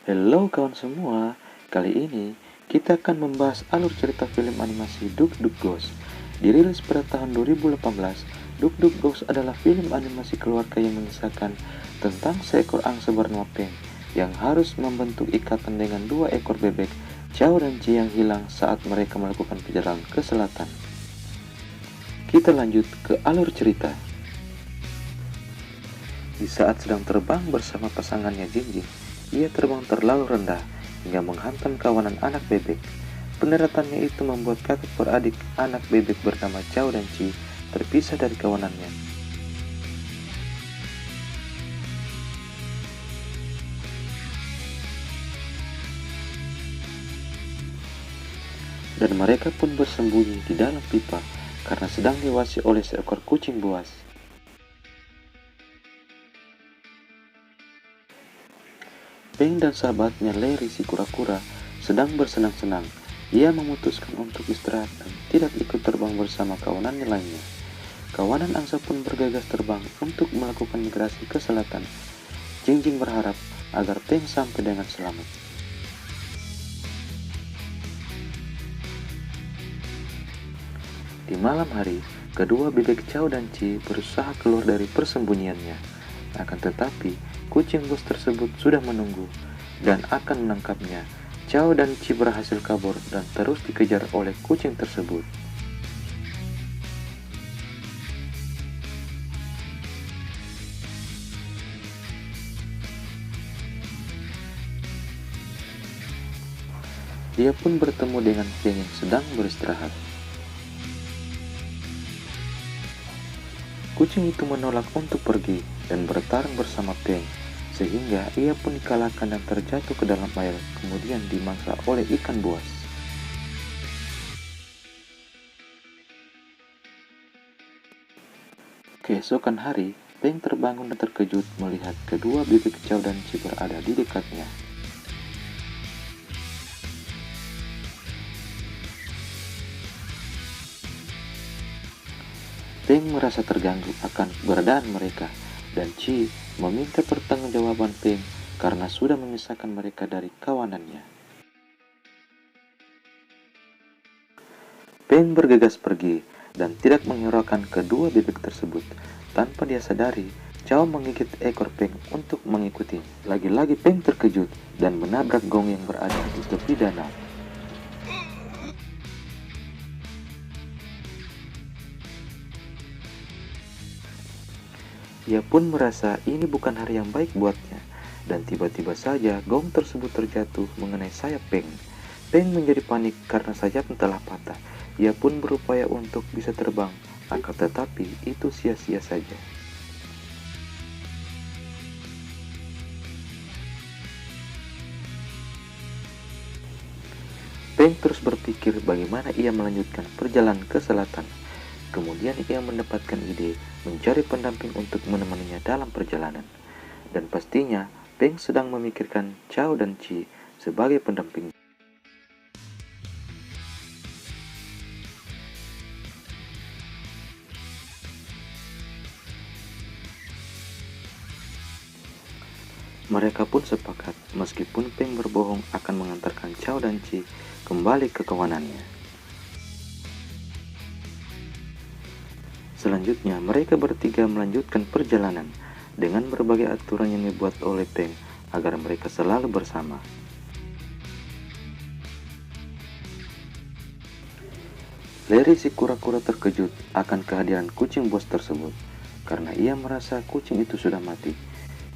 Halo kawan semua, kali ini kita akan membahas alur cerita film animasi Duk Duk Ghost. Dirilis pada tahun 2018, Duk Duk Ghost adalah film animasi keluarga yang mengisahkan tentang seekor angsa bernama Peng yang harus membentuk ikatan dengan dua ekor bebek, Chow dan Chi yang hilang saat mereka melakukan perjalanan ke selatan. Kita lanjut ke alur cerita. Di saat sedang terbang bersama pasangannya Jinjing, ia terbang terlalu rendah hingga menghantam kawanan anak bebek. Pendaratannya itu membuat kakak beradik anak bebek bernama Chow dan Chi terpisah dari kawanannya. Dan mereka pun bersembunyi di dalam pipa karena sedang diawasi oleh seekor kucing buas. Peng dan sahabatnya Larry si kura-kura sedang bersenang-senang. Ia memutuskan untuk istirahat dan tidak ikut terbang bersama kawanannya lainnya. Kawanan angsa pun bergegas terbang untuk melakukan migrasi ke selatan. Jingjing berharap agar Peng sampai dengan selamat. Di malam hari, kedua bebek Chow dan Chi berusaha keluar dari persembunyiannya. Akan tetapi, kucing bos tersebut sudah menunggu dan akan menangkapnya. Chow dan Chi berhasil kabur dan terus dikejar oleh kucing tersebut. Dia pun bertemu dengan Peng yang sedang beristirahat. Kucing itu menolak untuk pergi dan bertarung bersama Peng, sehingga ia pun dikalahkan dan terjatuh ke dalam air, kemudian dimangsa oleh ikan buas. Keesokan hari, Peng terbangun dan terkejut melihat kedua bebek Chow dan Chi berada di dekatnya. Peng merasa terganggu akan keberadaan mereka, dan Chi meminta pertanggungjawaban Peng karena sudah memisahkan mereka dari kawanannya. Peng bergegas pergi dan tidak menghiraukan kedua bebek tersebut. Tanpa dia sadari, Chow menggigit ekor Peng untuk mengikuti. Lagi-lagi Peng terkejut dan menabrak gong yang berada di tepi danau. Ia pun merasa ini bukan hari yang baik buatnya, dan tiba-tiba saja gong tersebut terjatuh mengenai sayap Peng. Peng menjadi panik karena sayapnya telah patah. Ia pun berupaya untuk bisa terbang, akan tetapi itu sia-sia saja. Peng terus berpikir bagaimana ia melanjutkan perjalanan ke selatan. Kemudian ia mendapatkan ide mencari pendamping untuk menemaninya dalam perjalanan. Dan pastinya Peng sedang memikirkan Chow dan Chi sebagai pendamping. Mereka pun sepakat meskipun Peng berbohong akan mengantarkan Chow dan Chi kembali ke kawanannya. Selanjutnya, mereka bertiga melanjutkan perjalanan dengan berbagai aturan yang dibuat oleh Peng agar mereka selalu bersama. Larry si kura-kura terkejut akan kehadiran kucing bos tersebut karena ia merasa kucing itu sudah mati.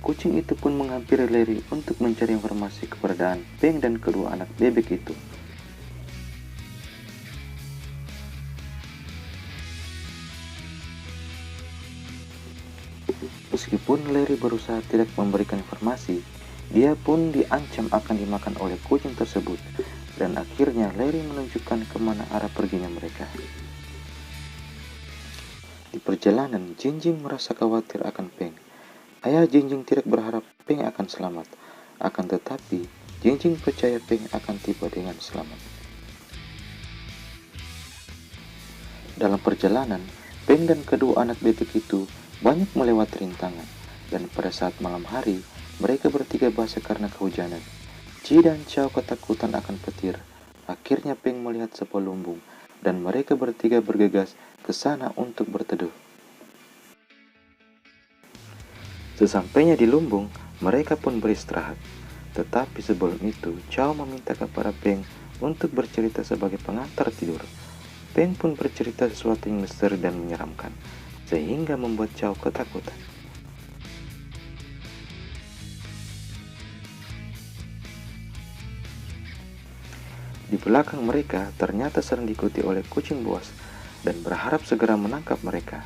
Kucing itu pun menghampiri Larry untuk mencari informasi keberadaan Peng dan kedua anak bebek itu. Meskipun Larry berusaha tidak memberikan informasi, dia pun diancam akan dimakan oleh kucing tersebut, dan akhirnya Larry menunjukkan kemana arah perginya mereka. Di perjalanan, Jinjing merasa khawatir akan Peng. Ayah Jinjing tidak berharap Peng akan selamat, akan tetapi Jinjing percaya Peng akan tiba dengan selamat. Dalam perjalanan, Peng dan kedua anak bebek itu banyak melewati rintangan, dan pada saat malam hari, mereka bertiga basah karena kehujanan. Ci dan Chow ketakutan akan petir. Akhirnya Peng melihat sebuah lumbung, dan mereka bertiga bergegas ke sana untuk berteduh. Sesampainya di lumbung, mereka pun beristirahat. Tetapi sebelum itu, Chow meminta kepada Peng untuk bercerita sebagai pengantar tidur. Peng pun bercerita sesuatu yang misteri dan menyeramkan, sehingga membuat Chow ketakutan. Di belakang mereka ternyata sedang diikuti oleh kucing buas dan berharap segera menangkap mereka.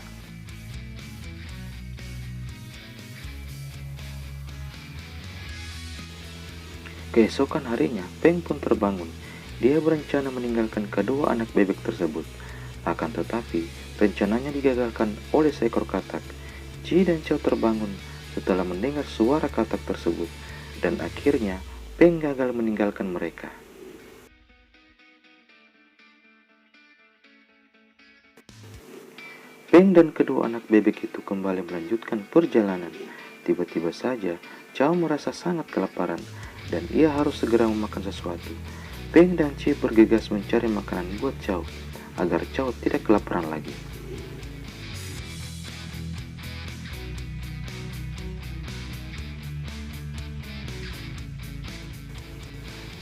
Keesokan harinya, Peng pun terbangun. Dia berencana meninggalkan kedua anak bebek tersebut. Akan tetapi, rencananya digagalkan oleh seekor katak. Ci dan Chow terbangun setelah mendengar suara katak tersebut, dan akhirnya Peng gagal meninggalkan mereka. Peng dan kedua anak bebek itu kembali melanjutkan perjalanan. Tiba-tiba saja, Chow merasa sangat kelaparan dan ia harus segera memakan sesuatu. Peng dan Ci bergegas mencari makanan buat Chow agar Chow tidak kelaparan lagi.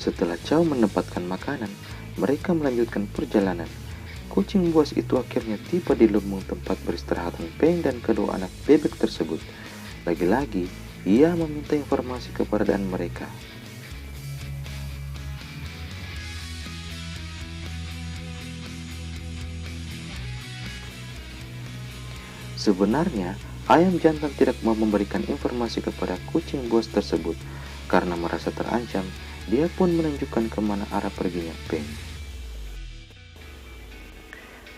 Setelah Chow mendapatkan makanan, mereka melanjutkan perjalanan. Kucing buas itu akhirnya tiba di lumbung tempat beristirahatan Peng dan kedua anak bebek tersebut. Lagi-lagi, ia meminta informasi keberadaan mereka. Sebenarnya, ayam jantan tidak mau memberikan informasi kepada kucing buas tersebut. Karena merasa terancam, dia pun menunjukkan kemana arah perginya Peng.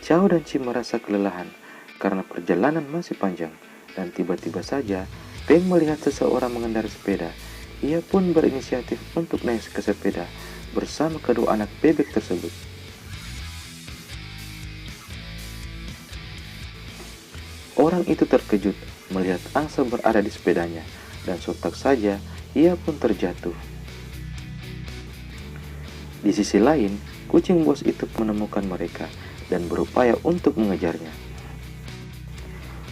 Chow dan Ci merasa kelelahan karena perjalanan masih panjang, dan tiba-tiba saja Peng melihat seseorang mengendarai sepeda. Ia pun berinisiatif untuk naik ke sepeda bersama kedua anak bebek tersebut. Orang itu terkejut melihat angsa berada di sepedanya, dan sontak saja ia pun terjatuh. Di sisi lain, kucing buas itu menemukan mereka dan berupaya untuk mengejarnya.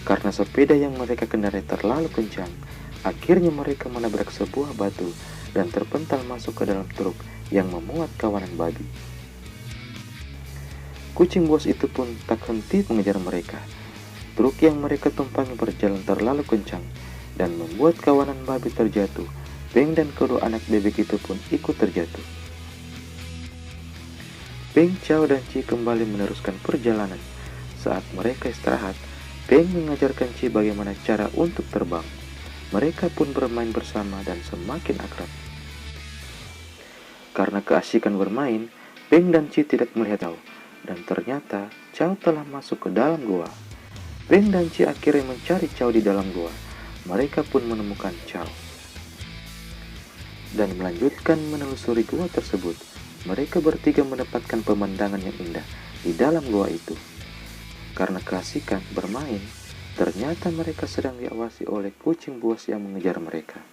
Karena sepeda yang mereka kendarai terlalu kencang, akhirnya mereka menabrak sebuah batu dan terpental masuk ke dalam truk yang memuat kawanan babi. Kucing buas itu pun tak henti mengejar mereka. Truk yang mereka tumpangi berjalan terlalu kencang dan membuat kawanan babi terjatuh. Peng dan kedua anak bebek itu pun ikut terjatuh. Peng, Chow, dan Ci kembali meneruskan perjalanan. Saat mereka istirahat, Peng mengajarkan Ci bagaimana cara untuk terbang. Mereka pun bermain bersama dan semakin akrab. Karena keasikan bermain, Peng dan Ci tidak melihat Chow, dan ternyata Chow telah masuk ke dalam gua. Peng dan Ci akhirnya mencari Chow di dalam gua. Mereka pun menemukan Chow dan melanjutkan menelusuri gua tersebut. Mereka bertiga mendapatkan pemandangan yang indah di dalam gua itu. Karena keasikan bermain, ternyata mereka sedang diawasi oleh kucing buas yang mengejar mereka.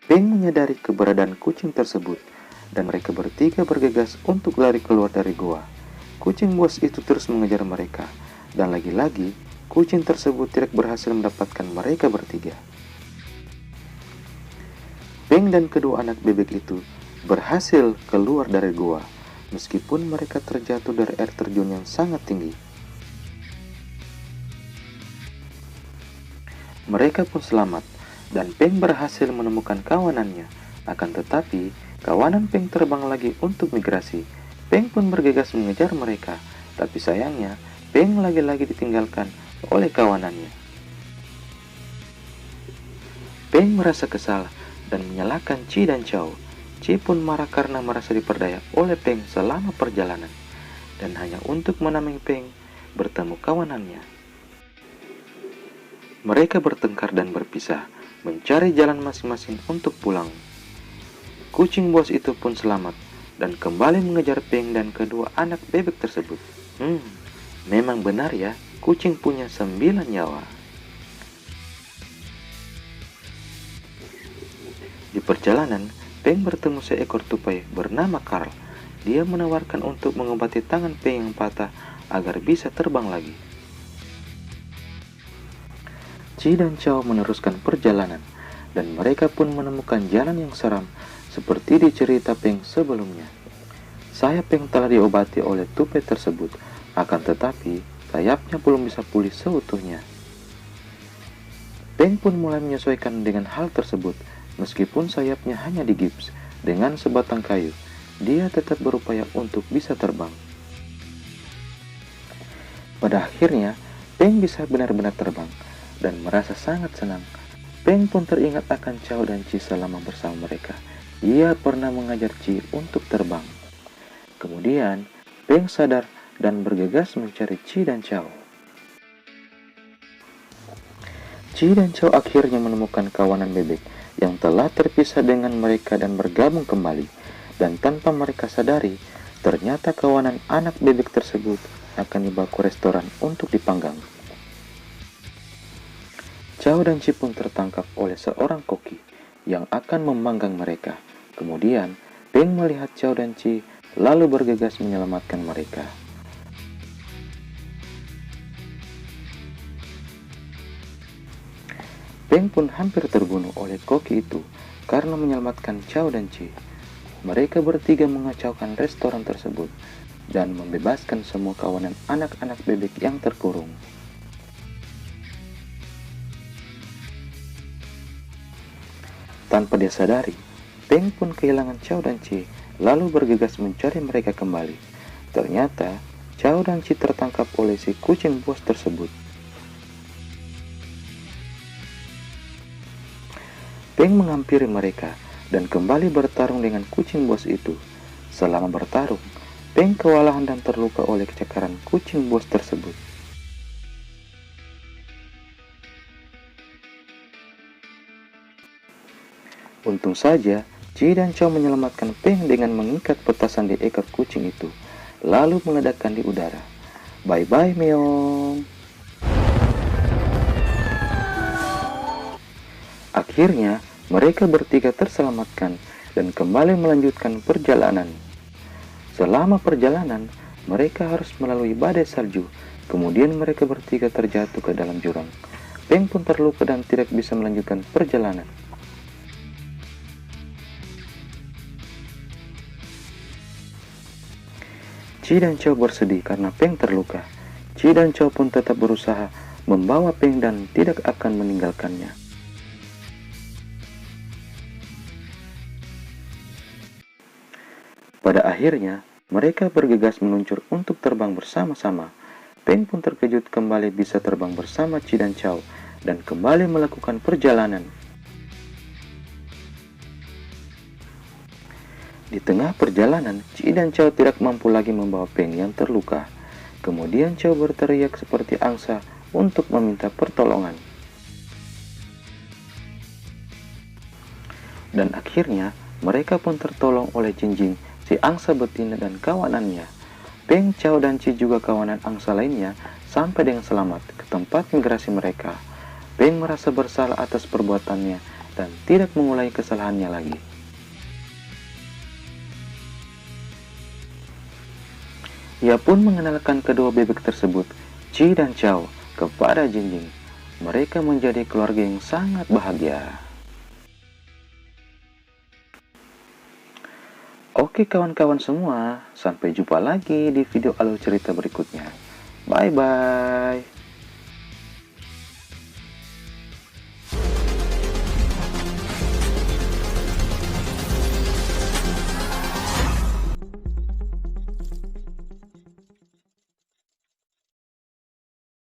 Peng menyadari keberadaan kucing tersebut, dan mereka bertiga bergegas untuk lari keluar dari gua. Kucing buas itu terus mengejar mereka, dan lagi-lagi kucing tersebut tidak berhasil mendapatkan mereka bertiga. Peng dan kedua anak bebek itu berhasil keluar dari gua, meskipun mereka terjatuh dari air terjun yang sangat tinggi. Mereka pun selamat, dan Peng berhasil menemukan kawanannya. Akan tetapi, kawanan Peng terbang lagi untuk migrasi. Peng pun bergegas mengejar mereka, tapi sayangnya, Peng lagi-lagi ditinggalkan oleh kawanannya. Peng merasa kesal dan menyalahkan Ci dan Chow. Ci pun marah karena merasa diperdaya oleh Peng selama perjalanan, dan hanya untuk menamai Peng bertemu kawanannya. Mereka bertengkar dan berpisah, mencari jalan masing-masing untuk pulang. Kucing buas itu pun selamat dan kembali mengejar Peng dan kedua anak bebek tersebut. Memang benar ya, kucing punya 9 nyawa. Di perjalanan, Peng bertemu seekor tupai bernama Karl. Dia menawarkan untuk mengobati tangan Peng yang patah agar bisa terbang lagi. Ci dan Chao meneruskan perjalanan, dan mereka pun menemukan jalan yang seram seperti di cerita Peng sebelumnya. Sayap Peng telah diobati oleh tupai tersebut, akan tetapi sayapnya belum bisa pulih seutuhnya. Peng pun mulai menyesuaikan dengan hal tersebut. Meskipun sayapnya hanya digips dengan sebatang kayu, dia tetap berupaya untuk bisa terbang. Pada akhirnya, Peng bisa benar-benar terbang dan merasa sangat senang. Peng pun teringat akan Chao dan Ci selama bersama mereka. Ia pernah mengajar Ci untuk terbang. Kemudian, Peng sadar dan bergegas mencari Ci dan Chao. Ci dan Chao akhirnya menemukan kawanan bebek yang telah terpisah dengan mereka dan bergabung kembali. Dan tanpa mereka sadari, ternyata kawanan anak bebek tersebut akan dibawa ke restoran untuk dipanggang. Chao dan Ci pun tertangkap oleh seorang koki yang akan memanggang mereka. Kemudian, Peng melihat Chao dan Ci lalu bergegas menyelamatkan mereka. Peng pun hampir terbunuh oleh koki itu karena menyelamatkan Chao dan Ci. Mereka bertiga mengacaukan restoran tersebut dan membebaskan semua kawanan anak-anak bebek yang terkurung. Tanpa dia sadari, Peng pun kehilangan Chao dan Ci lalu bergegas mencari mereka kembali. Ternyata, Chao dan Ci tertangkap oleh si kucing bos tersebut. Peng menghampiri mereka dan kembali bertarung dengan kucing bos itu. Selama bertarung, Peng kewalahan dan terluka oleh kecakaran kucing bos tersebut. Untung saja, Ci dan Chao menyelamatkan Peng dengan mengikat petasan di ekor kucing itu, lalu meledakkan di udara. Bye-bye, Meong. Akhirnya, mereka bertiga terselamatkan dan kembali melanjutkan perjalanan. Selama perjalanan, mereka harus melalui badai salju. Kemudian mereka bertiga terjatuh ke dalam jurang. Peng pun terluka dan tidak bisa melanjutkan perjalanan. Ci dan Chao bersedih karena Peng terluka. Ci dan Chao pun tetap berusaha membawa Peng dan tidak akan meninggalkannya. Pada akhirnya, mereka bergegas meluncur untuk terbang bersama-sama. Peng pun terkejut kembali bisa terbang bersama Ci dan Chao dan kembali melakukan perjalanan. Di tengah perjalanan, Ci dan Chao tidak mampu lagi membawa Peng yang terluka. Kemudian Chao berteriak seperti angsa untuk meminta pertolongan. Dan akhirnya, mereka pun tertolong oleh Jinjing, si angsa betina dan kawanannya. Peng, Chao, dan Ci juga kawanan angsa lainnya sampai dengan selamat ke tempat migrasi mereka. Peng merasa bersalah atas perbuatannya dan tidak mengulangi kesalahannya lagi. Ia pun mengenalkan kedua bebek tersebut, Ci dan Chao, kepada Jinjing. Mereka menjadi keluarga yang sangat bahagia. Oke kawan-kawan semua, sampai jumpa lagi di video alur cerita berikutnya. Bye-bye.